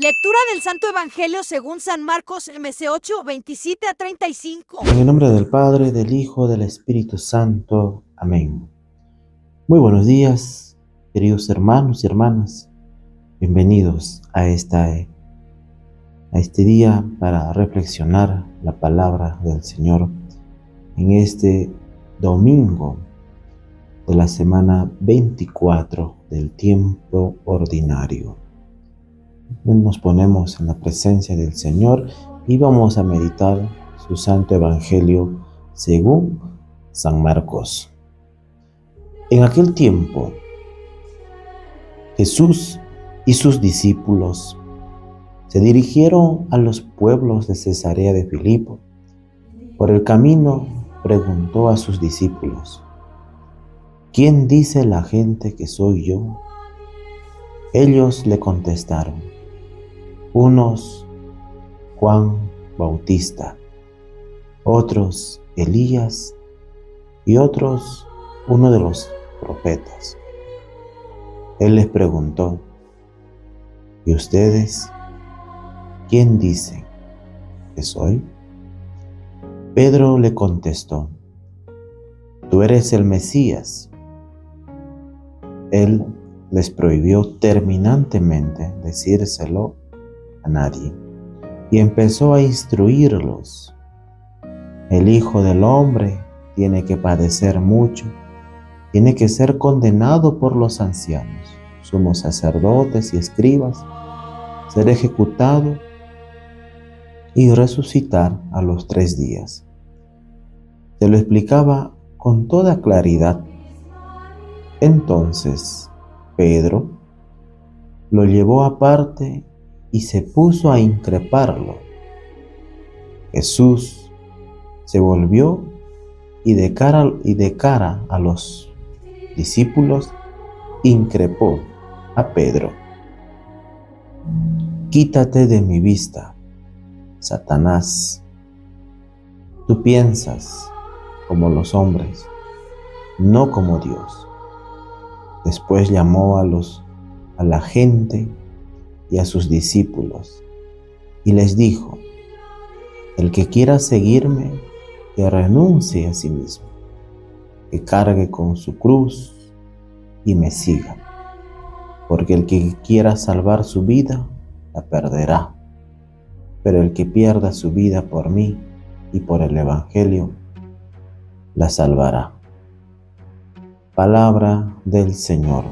Lectura del Santo Evangelio según San Marcos MC8, 27 a 35. En el nombre del Padre, del Hijo, del Espíritu Santo. Amén. Muy buenos días, queridos hermanos y hermanas. Bienvenidos a este día para reflexionar la palabra del Señor en este domingo de la semana 24 del tiempo ordinario. Nos ponemos en la presencia del Señor y vamos a meditar su Santo Evangelio según San Marcos. En aquel tiempo, Jesús y sus discípulos se dirigieron a los pueblos de Cesarea de Filipo. Por el camino preguntó a sus discípulos: ¿quién dice la gente que soy yo? Ellos le contestaron: unos Juan Bautista, otros Elías y otros uno de los profetas. Él les preguntó: ¿y ustedes quién dicen que soy? Pedro le contestó: tú eres el Mesías. Él les prohibió terminantemente decírselo a nadie y empezó a instruirlos: el Hijo del Hombre tiene que padecer mucho, tiene que ser condenado por los ancianos, sumos sacerdotes y escribas, ser ejecutado y resucitar a los 3 días. Se lo explicaba con toda claridad. Entonces Pedro lo llevó aparte y se puso a increparlo. Jesús se volvió y de cara a los discípulos increpó a Pedro: quítate de mi vista, Satanás. Tú piensas como los hombres, no como Dios. Después llamó a la gente y a sus discípulos y les dijo: el que quiera seguirme, que renuncie a sí mismo, que cargue con su cruz y me siga, porque el que quiera salvar su vida, la perderá, pero el que pierda su vida por mí y por el Evangelio, la salvará. Palabra del Señor.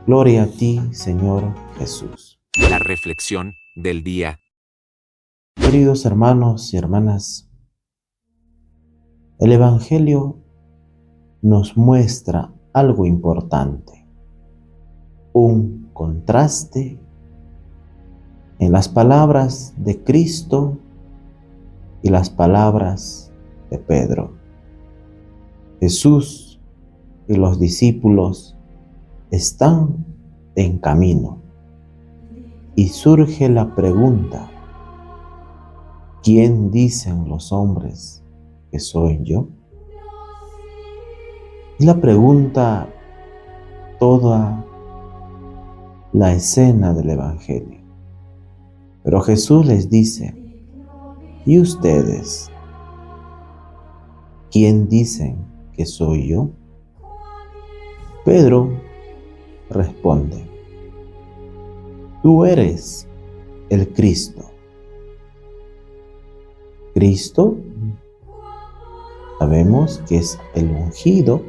Gloria a ti, Señor Jesús. La reflexión del día. Queridos hermanos y hermanas, el Evangelio nos muestra algo importante, un contraste en las palabras de Cristo y las palabras de Pedro. Jesús y los discípulos están en camino y surge la pregunta: ¿quién dicen los hombres que soy yo? Es la pregunta toda la escena del Evangelio. Pero Jesús les dice: ¿y ustedes quién dicen que soy yo? Pedro responde: tú eres el Cristo. Cristo sabemos que es el ungido,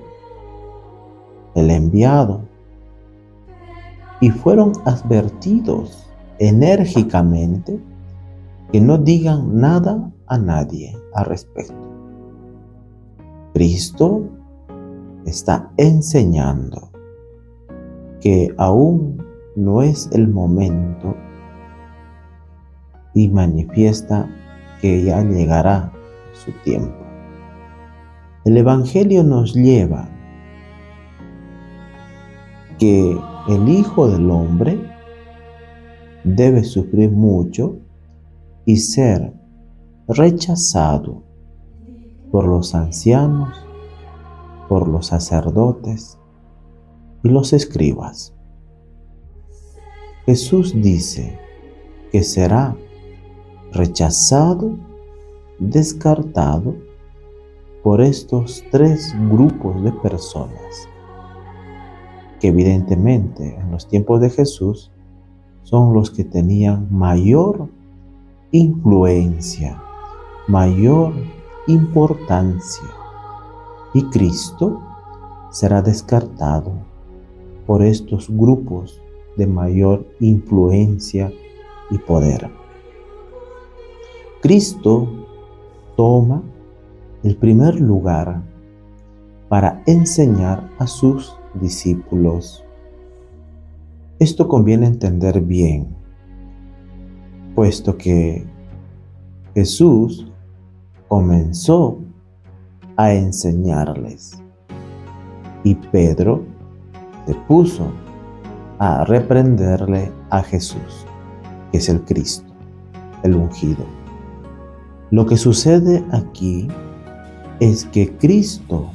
el enviado, y fueron advertidos enérgicamente que no digan nada a nadie al respecto. Cristo está enseñando que aún no es el momento y manifiesta que ya llegará su tiempo. El Evangelio nos lleva que el Hijo del Hombre debe sufrir mucho y ser rechazado por los ancianos, por los sacerdotes y los escribas. Jesús dice que será rechazado, descartado por estos tres grupos de personas que evidentemente en los tiempos de Jesús son los que tenían mayor influencia, mayor importancia, y Cristo será descartado por estos grupos de mayor influencia y poder. Cristo toma el primer lugar para enseñar a sus discípulos. Esto conviene entender bien, puesto que Jesús comenzó a enseñarles y Pedro se puso a reprenderle a Jesús, que es el Cristo, el ungido. Lo que sucede aquí es que Cristo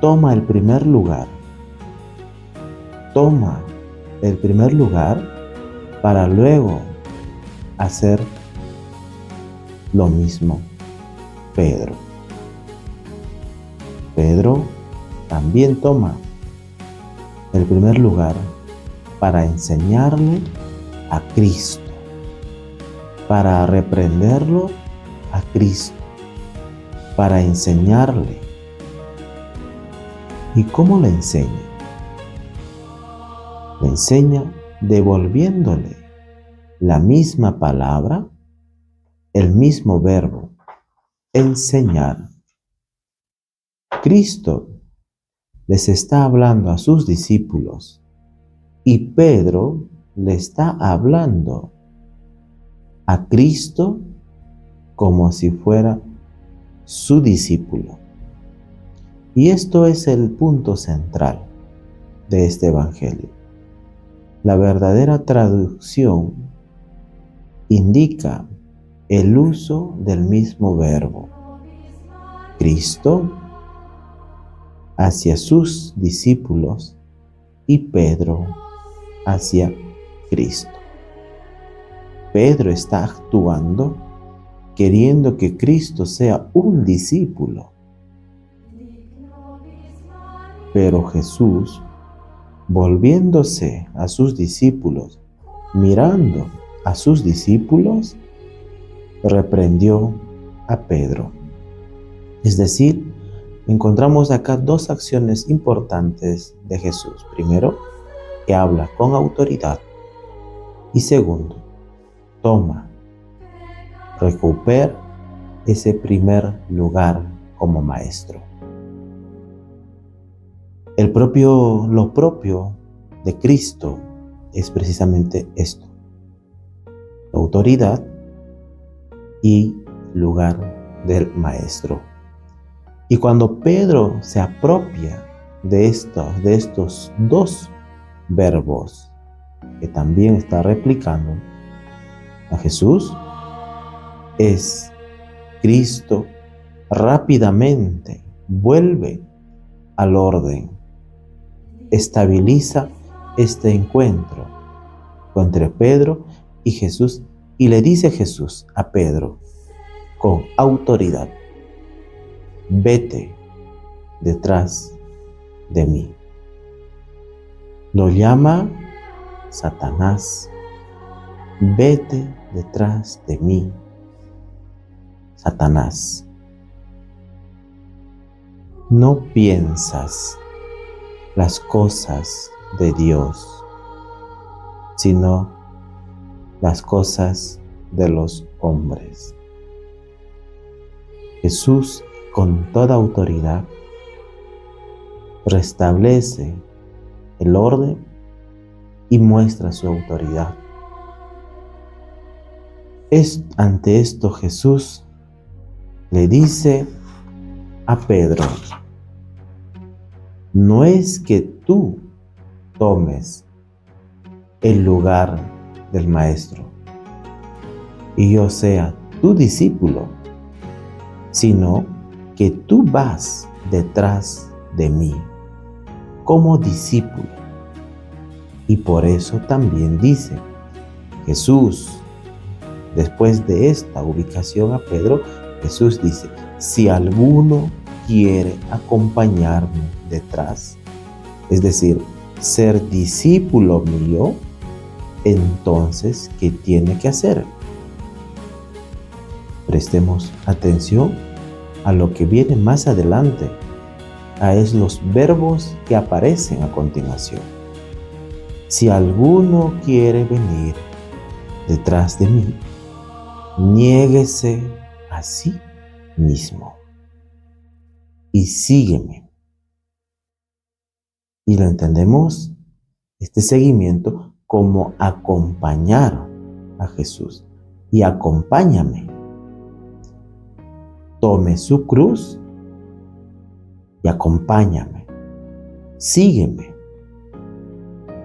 toma el primer lugar para luego hacer lo mismo Pedro. Pedro también toma el primer lugar para enseñarle a Cristo, para reprenderlo a Cristo, para enseñarle. ¿Y cómo le enseña? Le enseña devolviéndole la misma palabra, el mismo verbo, enseñar. Cristo les está hablando a sus discípulos y Pedro le está hablando a Cristo como si fuera su discípulo. Y esto es el punto central de este evangelio. La verdadera traducción indica el uso del mismo verbo. Cristo hacia sus discípulos y Pedro hacia Cristo. Pedro está actuando queriendo que Cristo sea un discípulo. Pero Jesús, volviéndose a sus discípulos, mirando a sus discípulos, reprendió a Pedro. Es decir, encontramos acá dos acciones importantes de Jesús. Primero, que habla con autoridad. Y segundo, recupera ese primer lugar como maestro. Lo propio de Cristo es precisamente esto: autoridad y lugar del maestro. Y cuando Pedro se apropia de estos dos verbos que también está replicando a Jesús, es Cristo rápidamente vuelve al orden, estabiliza este encuentro entre Pedro y Jesús, y le dice Jesús a Pedro con autoridad: vete detrás de mí. Lo llama Satanás. Vete detrás de mí, Satanás. No piensas las cosas de Dios, sino las cosas de los hombres. Jesús, con toda autoridad, restablece el orden y muestra su autoridad. Ante esto Jesús le dice a Pedro: no es que tú tomes el lugar del maestro y yo sea tu discípulo, sino que tú vas detrás de mí como discípulo. Y por eso también dice: Jesús, después de esta ubicación a Pedro, Jesús dice, si alguno quiere acompañarme detrás, es decir, ser discípulo mío, entonces, ¿qué tiene que hacer? Prestemos atención a lo que viene más adelante, a los verbos que aparecen a continuación. Si alguno quiere venir detrás de mí, niéguese a sí mismo y sígueme. Y lo entendemos, este seguimiento, como acompañar a Jesús. Y acompáñame. Tome su cruz y acompáñame. Sígueme.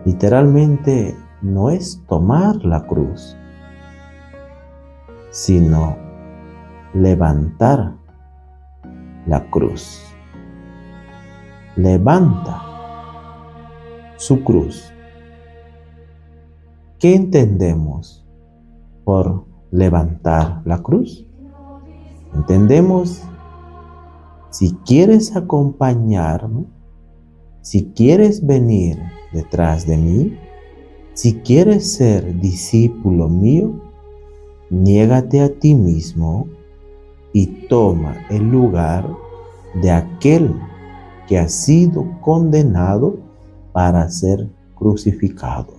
Literalmente no es tomar la cruz, sino levantar la cruz. Levanta su cruz. ¿Qué entendemos por levantar la cruz? Entendemos, si quieres acompañarme, si quieres venir detrás de mí, si quieres ser discípulo mío, niégate a ti mismo y toma el lugar de aquel que ha sido condenado para ser crucificado.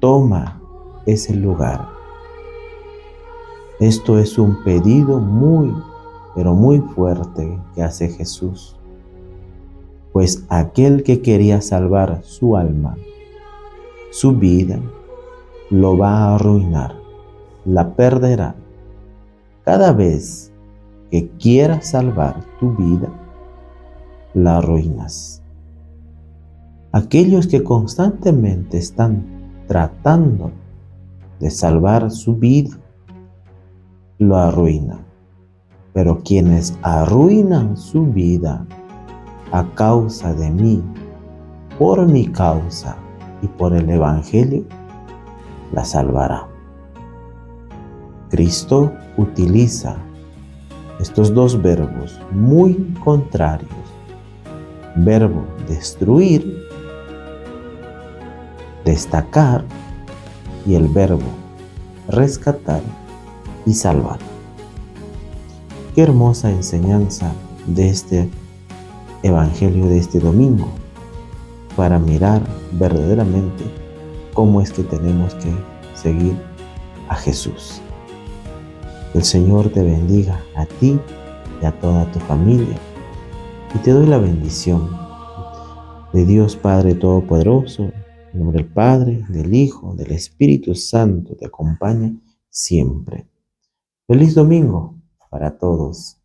Toma ese lugar. Esto es un pedido muy, pero muy fuerte que hace Jesús. Pues aquel que quería salvar su alma, su vida, lo va a arruinar, la perderá. Cada vez que quieras salvar tu vida, la arruinas. Aquellos que constantemente están tratando de salvar su vida, lo arruinan. Pero quienes arruinan su vida a causa de mí, por mi causa y por el Evangelio, la salvará. Cristo utiliza estos dos verbos muy contrarios. Verbo destruir, destacar, y el verbo rescatar y salvar. Qué hermosa enseñanza de este Evangelio de este domingo, para mirar verdaderamente cómo es que tenemos que seguir a Jesús. El Señor te bendiga a ti y a toda tu familia, y te doy la bendición de Dios Padre Todopoderoso, en nombre del Padre, del Hijo, del Espíritu Santo, te acompaña siempre. Feliz domingo para todos.